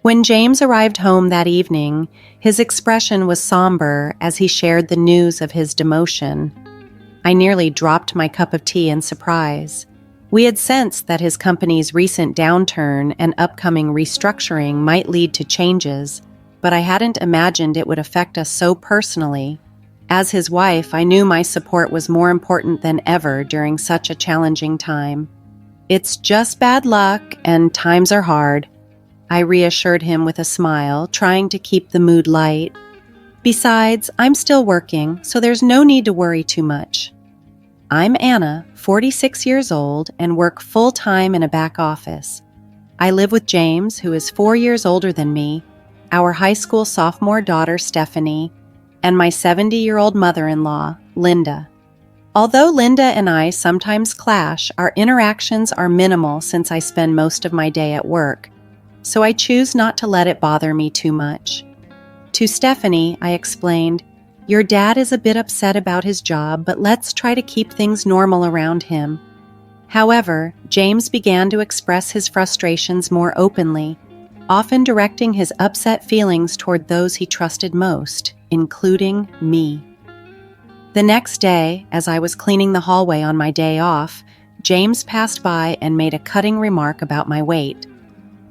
When James arrived home that evening, his expression was somber as he shared the news of his demotion. I nearly dropped my cup of tea in surprise. We had sensed that his company's recent downturn and upcoming restructuring might lead to changes, but I hadn't imagined it would affect us so personally. As his wife, I knew my support was more important than ever during such a challenging time. "It's just bad luck, and times are hard," I reassured him with a smile, trying to keep the mood light. "Besides, I'm still working, so there's no need to worry too much." I'm Anna, 46 years old, and work full-time in a back office. I live with James, who is 4 years older than me, our high school sophomore daughter, Stephanie, and my 70-year-old mother-in-law, Linda. Although Linda and I sometimes clash, our interactions are minimal since I spend most of my day at work, so I choose not to let it bother me too much. To Stephanie, I explained, "Your dad is a bit upset about his job, but let's try to keep things normal around him." However, James began to express his frustrations more openly, often directing his upset feelings toward those he trusted most, including me. The next day, as I was cleaning the hallway on my day off, James passed by and made a cutting remark about my weight.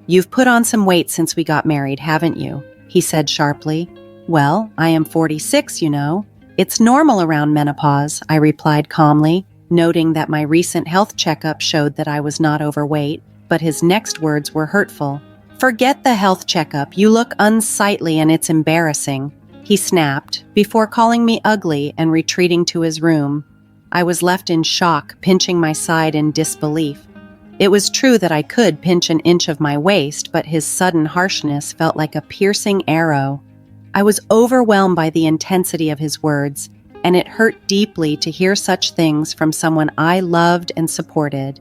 "You've put on some weight since we got married, haven't you?" he said sharply. "Well, I am 46, you know. It's normal around menopause," I replied calmly, noting that my recent health checkup showed that I was not overweight, but his next words were hurtful. "Forget the health checkup. You look unsightly and it's embarrassing," he snapped, before calling me ugly and retreating to his room. I was left in shock, pinching my side in disbelief. It was true that I could pinch an inch of my waist, but his sudden harshness felt like a piercing arrow. I was overwhelmed by the intensity of his words, and it hurt deeply to hear such things from someone I loved and supported.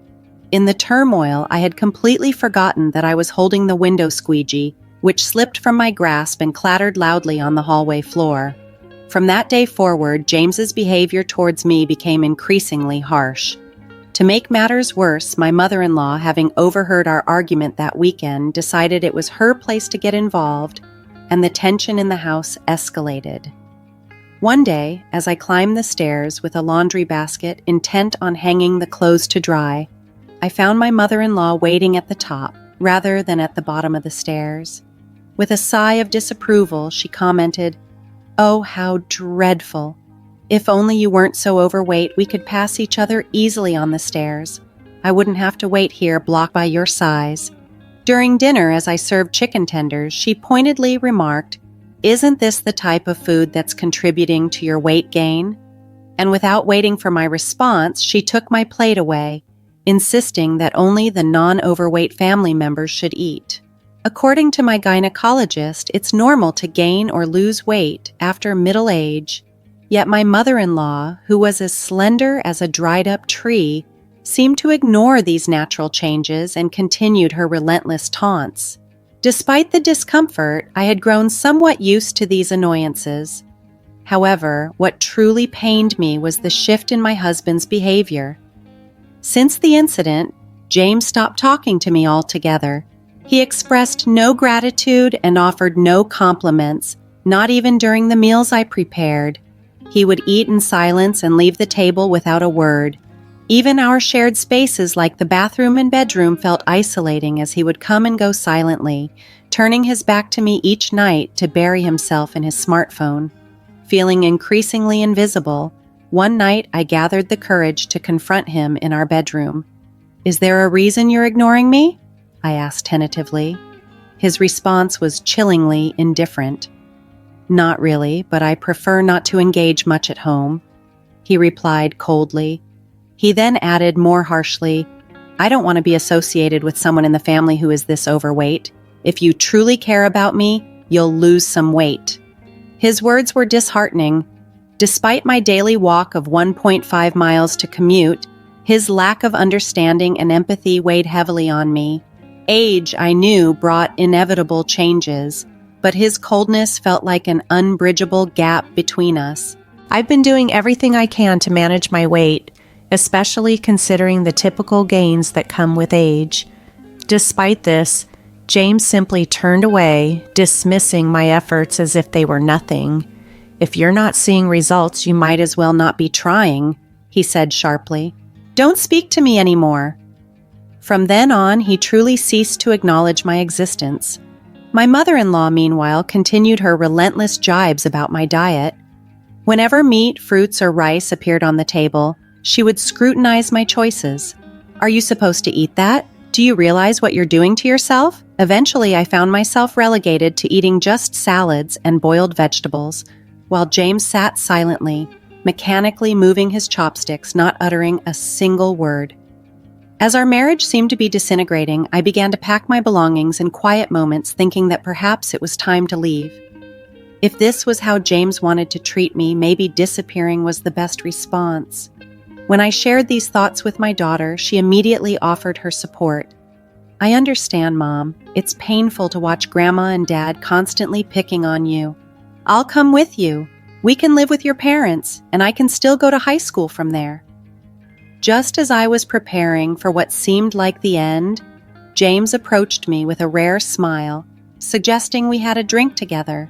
In the turmoil, I had completely forgotten that I was holding the window squeegee, which slipped from my grasp and clattered loudly on the hallway floor. From that day forward, James's behavior towards me became increasingly harsh. To make matters worse, my mother-in-law, having overheard our argument that weekend, decided it was her place to get involved, and the tension in the house escalated. One day, as I climbed the stairs with a laundry basket intent on hanging the clothes to dry, I found my mother-in-law waiting at the top rather than at the bottom of the stairs. With a sigh of disapproval, she commented, "Oh, how dreadful. If only you weren't so overweight, we could pass each other easily on the stairs. I wouldn't have to wait here blocked by your size." During dinner, as I served chicken tenders, she pointedly remarked, "Isn't this the type of food that's contributing to your weight gain?" And without waiting for my response, she took my plate away, insisting that only the non-overweight family members should eat. According to my gynecologist, it's normal to gain or lose weight after middle age, yet my mother-in-law, who was as slender as a dried-up tree, seemed to ignore these natural changes and continued her relentless taunts. Despite the discomfort, I had grown somewhat used to these annoyances. However, what truly pained me was the shift in my husband's behavior. Since the incident, James stopped talking to me altogether. He expressed no gratitude and offered no compliments, not even during the meals I prepared. He would eat in silence and leave the table without a word. Even our shared spaces like the bathroom and bedroom felt isolating as he would come and go silently, turning his back to me each night to bury himself in his smartphone. Feeling increasingly invisible, one night I gathered the courage to confront him in our bedroom. "Is there a reason you're ignoring me?" I asked tentatively. His response was chillingly indifferent. "Not really, but I prefer not to engage much at home," he replied coldly. He then added more harshly, "I don't want to be associated with someone in the family who is this overweight. If you truly care about me, you'll lose some weight." His words were disheartening. Despite my daily walk of 1.5 miles to commute, his lack of understanding and empathy weighed heavily on me. Age, I knew, brought inevitable changes, but his coldness felt like an unbridgeable gap between us. I've been doing everything I can to manage my weight, especially considering the typical gains that come with age. Despite this, James simply turned away, dismissing my efforts as if they were nothing. "If you're not seeing results, you might as well not be trying," he said sharply. "Don't speak to me anymore." From then on, he truly ceased to acknowledge my existence. My mother-in-law, meanwhile, continued her relentless jibes about my diet. Whenever meat, fruits, or rice appeared on the table, she would scrutinize my choices. "Are you supposed to eat that? Do you realize what you're doing to yourself?" Eventually, I found myself relegated to eating just salads and boiled vegetables, while James sat silently, mechanically moving his chopsticks, not uttering a single word. As our marriage seemed to be disintegrating, I began to pack my belongings in quiet moments, thinking that perhaps it was time to leave. If this was how James wanted to treat me, maybe disappearing was the best response. When I shared these thoughts with my daughter, she immediately offered her support. "I understand, Mom. It's painful to watch Grandma and Dad constantly picking on you. I'll come with you. We can live with your parents, and I can still go to high school from there." Just as I was preparing for what seemed like the end, James approached me with a rare smile, suggesting we had a drink together.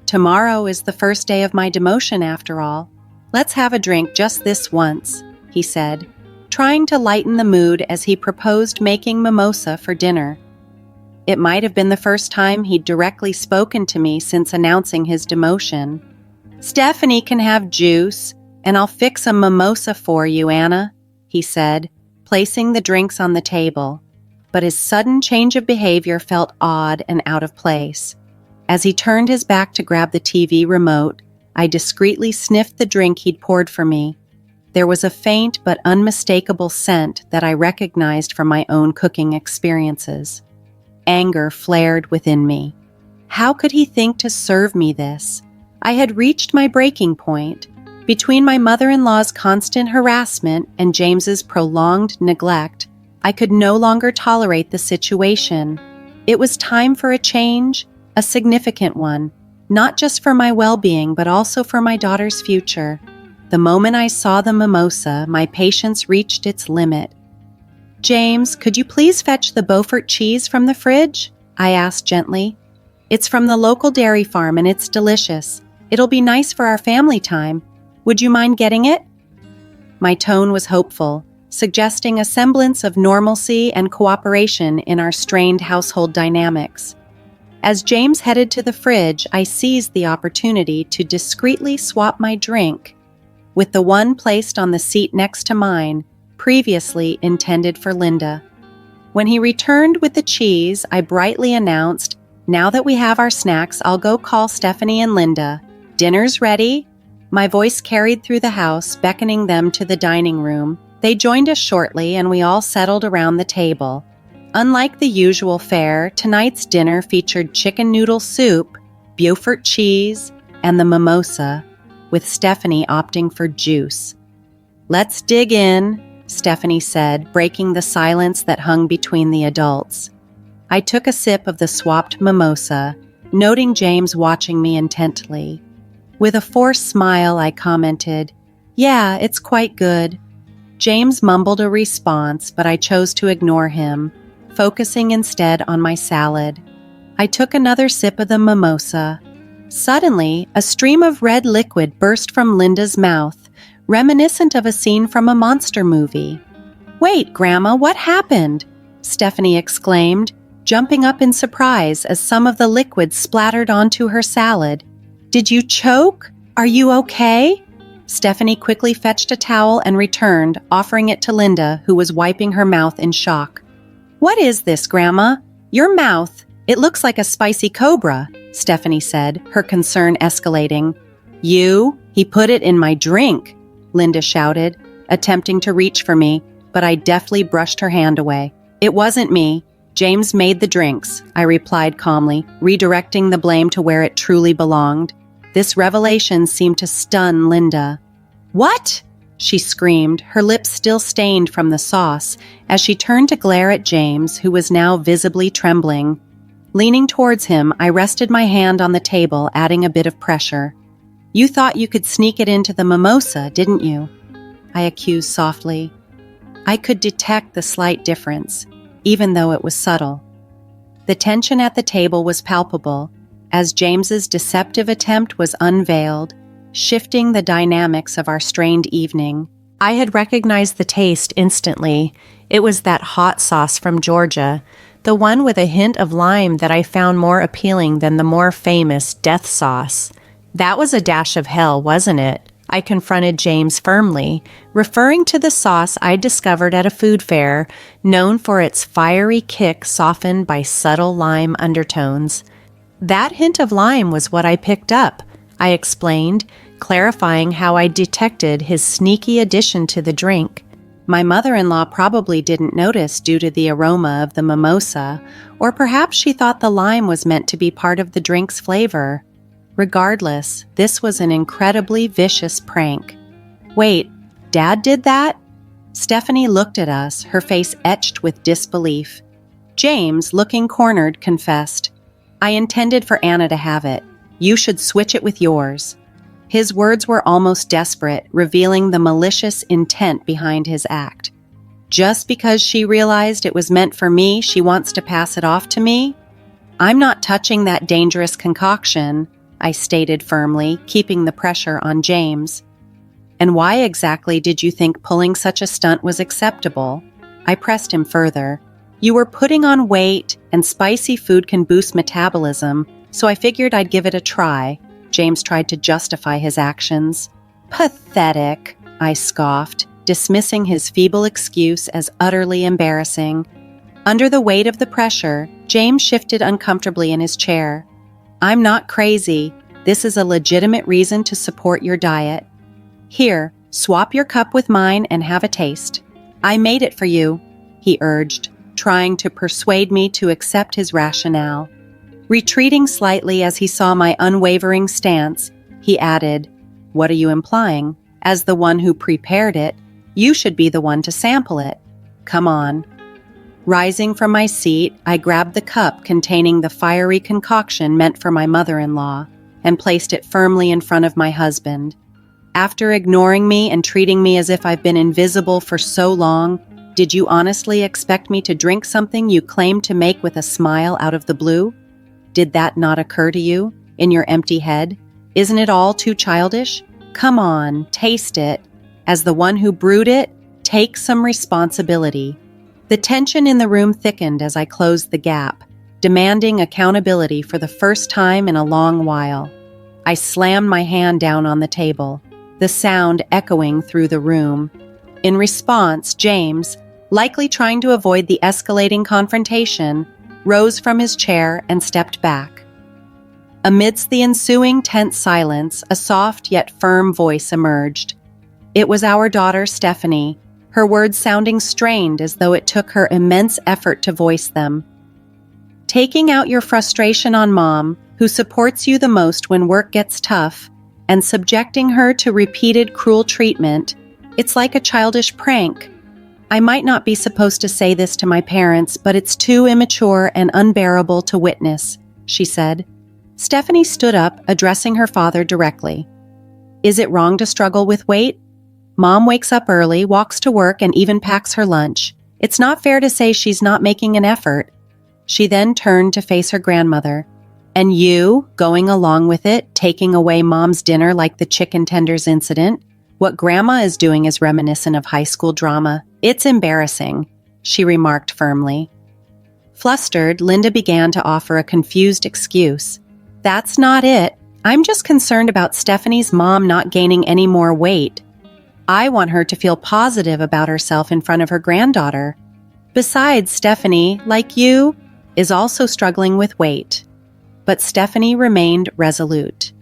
"Tomorrow is the first day of my demotion, after all. Let's have a drink just this once," he said, trying to lighten the mood as he proposed making mimosa for dinner. It might have been the first time he'd directly spoken to me since announcing his demotion. "Stephanie can have juice, and I'll fix a mimosa for you, Anna," he said, placing the drinks on the table. But his sudden change of behavior felt odd and out of place. As he turned his back to grab the TV remote, I discreetly sniffed the drink he'd poured for me. There was a faint but unmistakable scent that I recognized from my own cooking experiences. Anger flared within me. How could he think to serve me this? I had reached my breaking point. Between my mother-in-law's constant harassment and James's prolonged neglect, I could no longer tolerate the situation. It was time for a change, a significant one, not just for my well-being, but also for my daughter's future. The moment I saw the mimosa, my patience reached its limit. "James, could you please fetch the Beaufort cheese from the fridge?" I asked gently. "It's from the local dairy farm and it's delicious. It'll be nice for our family time. Would you mind getting it?" My tone was hopeful, suggesting a semblance of normalcy and cooperation in our strained household dynamics. As James headed to the fridge, I seized the opportunity to discreetly swap my drink with the one placed on the seat next to mine, previously intended for Linda. When he returned with the cheese, I brightly announced, "Now that we have our snacks, I'll go call Stephanie and Linda. Dinner's ready." My voice carried through the house, beckoning them to the dining room. They joined us shortly, and we all settled around the table. Unlike the usual fare, tonight's dinner featured chicken noodle soup, Beaufort cheese, and the mimosa, with Stephanie opting for juice. "Let's dig in," Stephanie said, breaking the silence that hung between the adults. I took a sip of the swapped mimosa, noting James watching me intently. With a forced smile, I commented, "Yeah, it's quite good." James mumbled a response, but I chose to ignore him, focusing instead on my salad. I took another sip of the mimosa. Suddenly, a stream of red liquid burst from Linda's mouth, reminiscent of a scene from a monster movie. "Wait, Grandma, what happened?" Stephanie exclaimed, jumping up in surprise as some of the liquid splattered onto her salad. "Did you choke? Are you okay?" Stephanie quickly fetched a towel and returned, offering it to Linda, who was wiping her mouth in shock. "What is this, Grandma? Your mouth. It looks like a spicy cobra," Stephanie said, her concern escalating. He put it in my drink," Linda shouted, attempting to reach for me, but I deftly brushed her hand away. "It wasn't me. James made the drinks," I replied calmly, redirecting the blame to where it truly belonged. This revelation seemed to stun Linda. "What?" she screamed, her lips still stained from the sauce, as she turned to glare at James, who was now visibly trembling. Leaning towards him, I rested my hand on the table, adding a bit of pressure. "You thought you could sneak it into the mimosa, didn't you?" I accused softly. I could detect the slight difference, even though it was subtle. The tension at the table was palpable, as James's deceptive attempt was unveiled, shifting the dynamics of our strained evening. I had recognized the taste instantly. It was that hot sauce from Georgia, the one with a hint of lime that I found more appealing than the more famous death sauce. That was a dash of hell, wasn't it? I confronted James firmly, referring to the sauce I discovered at a food fair, known for its fiery kick softened by subtle lime undertones. That hint of lime was what I picked up, I explained, clarifying how I detected his sneaky addition to the drink. My mother-in-law probably didn't notice due to the aroma of the mimosa, or perhaps she thought the lime was meant to be part of the drink's flavor. Regardless, this was an incredibly vicious prank. Wait, Dad did that? Stephanie looked at us, her face etched with disbelief. James, looking cornered, confessed, I intended for Anna to have it. You should switch it with yours. His words were almost desperate, revealing the malicious intent behind his act. Just because she realized it was meant for me, she wants to pass it off to me? I'm not touching that dangerous concoction, I stated firmly, keeping the pressure on James. And why exactly did you think pulling such a stunt was acceptable? I pressed him further. You were putting on weight, and spicy food can boost metabolism, so I figured I'd give it a try. James tried to justify his actions. Pathetic, I scoffed, dismissing his feeble excuse as utterly embarrassing. Under the weight of the pressure, James shifted uncomfortably in his chair. I'm not crazy. This is a legitimate reason to support your diet. Here, swap your cup with mine and have a taste. I made it for you, he urged, trying to persuade me to accept his rationale. Retreating slightly as he saw my unwavering stance, he added, What are you implying? As the one who prepared it, you should be the one to sample it. Come on. Rising from my seat, I grabbed the cup containing the fiery concoction meant for my mother-in-law and placed it firmly in front of my husband. After ignoring me and treating me as if I've been invisible for so long, did you honestly expect me to drink something you claimed to make with a smile out of the blue? Did that not occur to you, in your empty head? Isn't it all too childish? Come on, taste it. As the one who brewed it, take some responsibility. The tension in the room thickened as I closed the gap, demanding accountability for the first time in a long while. I slammed my hand down on the table, the sound echoing through the room. In response, James, likely trying to avoid the escalating confrontation, rose from his chair and stepped back. Amidst the ensuing tense silence, a soft yet firm voice emerged. It was our daughter, Stephanie, her words sounding strained as though it took her immense effort to voice them. Taking out your frustration on Mom, who supports you the most when work gets tough, and subjecting her to repeated cruel treatment, it's like a childish prank. I might not be supposed to say this to my parents, but it's too immature and unbearable to witness, she said. Stephanie stood up, addressing her father directly. Is it wrong to struggle with weight? Mom wakes up early, walks to work, and even packs her lunch. It's not fair to say she's not making an effort. She then turned to face her grandmother. And you, going along with it, taking away Mom's dinner like the chicken tenders incident? What Grandma is doing is reminiscent of high school drama. It's embarrassing, she remarked firmly. Flustered, Linda began to offer a confused excuse. That's not it. I'm just concerned about Stephanie's mom not gaining any more weight. I want her to feel positive about herself in front of her granddaughter. Besides, Stephanie, like you, is also struggling with weight. But Stephanie remained resolute.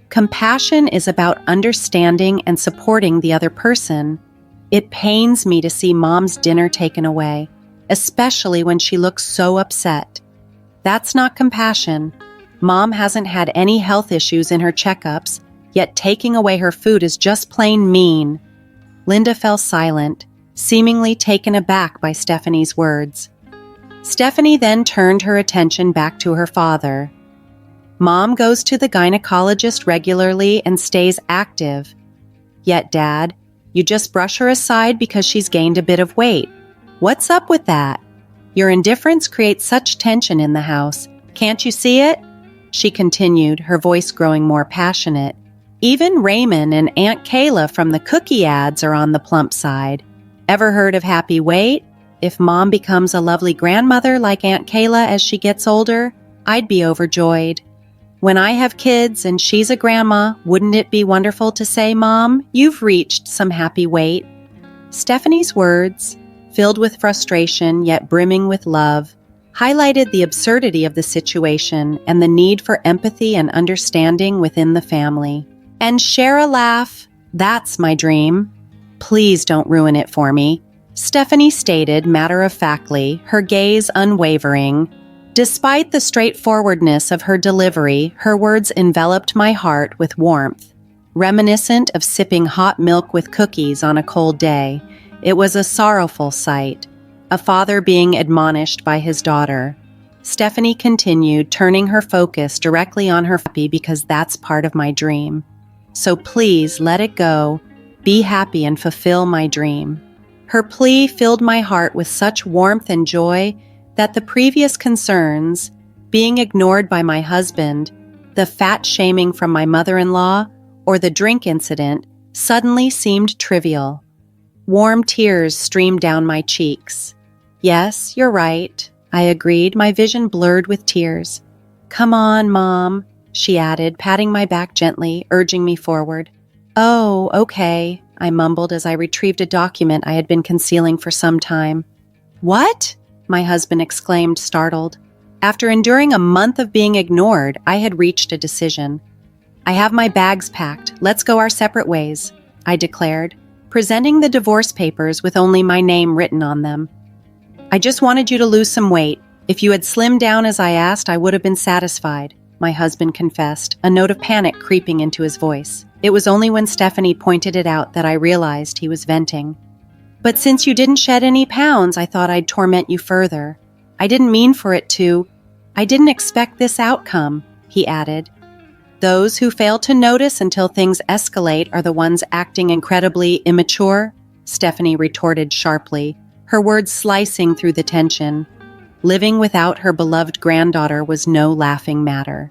Compassion is about understanding and supporting the other person. It pains me to see Mom's dinner taken away, especially when she looks so upset. That's not compassion. Mom hasn't had any health issues in her checkups, yet taking away her food is just plain mean. Linda fell silent, seemingly taken aback by Stephanie's words. Stephanie then turned her attention back to her father. Mom goes to the gynecologist regularly and stays active. Yet, Dad, you just brush her aside because she's gained a bit of weight. What's up with that? Your indifference creates such tension in the house. Can't you see it?" She continued, her voice growing more passionate. "Even Raymond and Aunt Kayla from the cookie ads are on the plump side. Ever heard of happy weight? If Mom becomes a lovely grandmother like Aunt Kayla as she gets older, I'd be overjoyed. When I have kids and she's a grandma, wouldn't it be wonderful to say, 'Mom, you've reached some happy weight?'" Stephanie's words, filled with frustration yet brimming with love, highlighted the absurdity of the situation and the need for empathy and understanding within the family. "And share a laugh. That's my dream. Please don't ruin it for me," Stephanie stated matter-of-factly, her gaze unwavering. Despite the straightforwardness of her delivery, her words enveloped my heart with warmth. Reminiscent of sipping hot milk with cookies on a cold day, it was a sorrowful sight, a father being admonished by his daughter. Stephanie continued, turning her focus directly on her happy because that's part of my dream. "So please let it go, be happy and fulfill my dream." Her plea filled my heart with such warmth and joy that the previous concerns, being ignored by my husband, the fat shaming from my mother-in-law, or the drink incident, suddenly seemed trivial. Warm tears streamed down my cheeks. "Yes, you're right," I agreed, my vision blurred with tears. "Come on, Mom," she added, patting my back gently, urging me forward. "Oh, okay," I mumbled as I retrieved a document I had been concealing for some time. "What?" my husband exclaimed, startled. After enduring a month of being ignored, I had reached a decision. "I have my bags packed. Let's go our separate ways," I declared, presenting the divorce papers with only my name written on them. "I just wanted you to lose some weight. If you had slimmed down as I asked, I would have been satisfied," my husband confessed, a note of panic creeping into his voice. It was only when Stephanie pointed it out that I realized he was venting. "But since you didn't shed any pounds, I thought I'd torment you further. I didn't mean for it to. I didn't expect this outcome," he added. "Those who fail to notice until things escalate are the ones acting incredibly immature," Stephanie retorted sharply, her words slicing through the tension. Living without her beloved granddaughter was no laughing matter.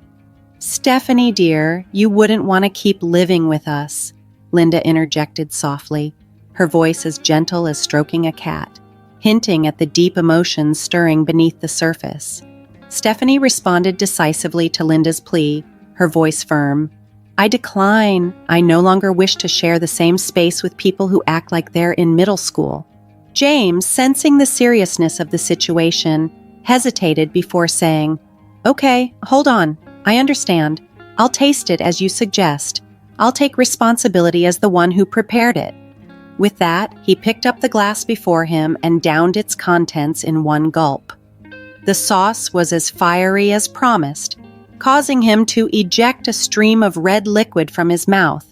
"Stephanie, dear, you wouldn't want to keep living with us," Linda interjected softly, her voice as gentle as stroking a cat, hinting at the deep emotions stirring beneath the surface. Stephanie responded decisively to Linda's plea, her voice firm. "I decline. I no longer wish to share the same space with people who act like they're in middle school." James, sensing the seriousness of the situation, hesitated before saying, "Okay, hold on. I understand. I'll taste it as you suggest. I'll take responsibility as the one who prepared it." With that, he picked up the glass before him and downed its contents in one gulp. The sauce was as fiery as promised, causing him to eject a stream of red liquid from his mouth,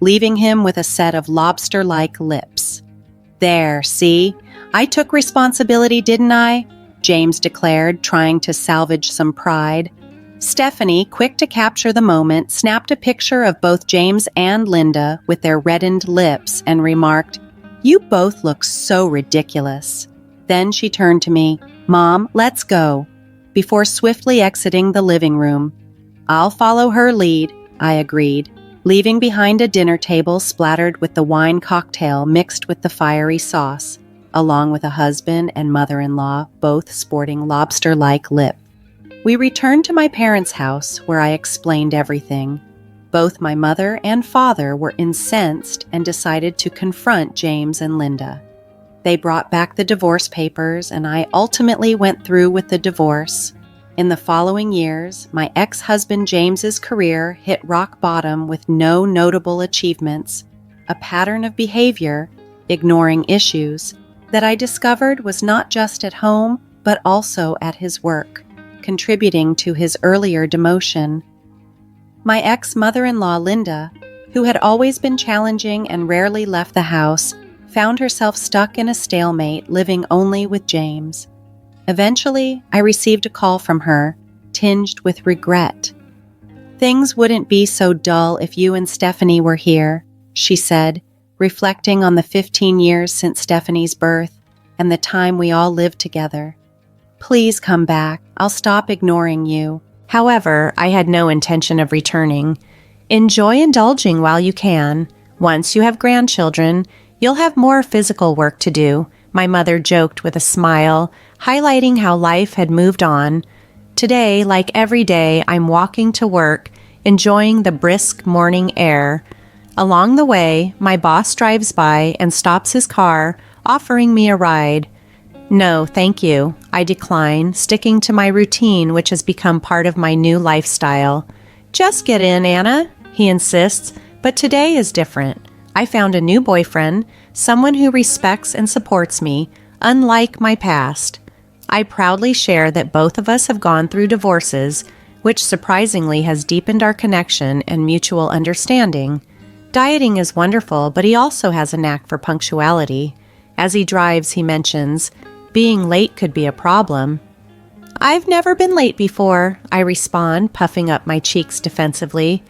leaving him with a set of lobster-like lips. "There, see? I took responsibility, didn't I?" James declared, trying to salvage some pride. Stephanie, quick to capture the moment, snapped a picture of both James and Linda with their reddened lips and remarked, "You both look so ridiculous." Then she turned to me, "Mom, let's go," before swiftly exiting the living room. "I'll follow her lead," I agreed, leaving behind a dinner table splattered with the wine cocktail mixed with the fiery sauce, along with a husband and mother-in-law, both sporting lobster-like lips. We returned to my parents' house, where I explained everything. Both my mother and father were incensed and decided to confront James and Linda. They brought back the divorce papers, and I ultimately went through with the divorce. In the following years, my ex-husband James's career hit rock bottom with no notable achievements, a pattern of behavior, ignoring issues, that I discovered was not just at home, but also at his work, contributing to his earlier demotion. My ex-mother-in-law, Linda, who had always been challenging and rarely left the house, found herself stuck in a stalemate, living only with James. Eventually, I received a call from her, tinged with regret. "Things wouldn't be so dull if you and Stephanie were here," she said, reflecting on the 15 years since Stephanie's birth and the time we all lived together. Please come back. I'll stop ignoring you. However, I had no intention of returning. Enjoy indulging while you can. Once you have grandchildren, you'll have more physical work to do, my mother joked with a smile, highlighting how life had moved on. Today, like every day, I'm walking to work, enjoying the brisk morning air. Along the way, my boss drives by and stops his car, offering me a ride. No, thank you. I decline, sticking to my routine, which has become part of my new lifestyle. Just get in, Anna, he insists, but today is different. I found a new boyfriend, someone who respects and supports me, unlike my past. I proudly share that both of us have gone through divorces, which surprisingly has deepened our connection and mutual understanding. Dieting is wonderful, but he also has a knack for punctuality. As he drives, he mentions, being late could be a problem. I've never been late before, I respond, puffing up my cheeks defensively.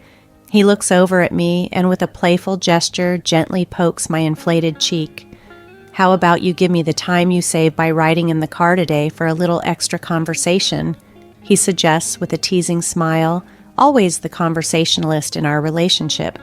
He looks over at me and with a playful gesture gently pokes my inflated cheek. How about you give me the time you save by riding in the car today for a little extra conversation? He suggests with a teasing smile, always the conversationalist in our relationship.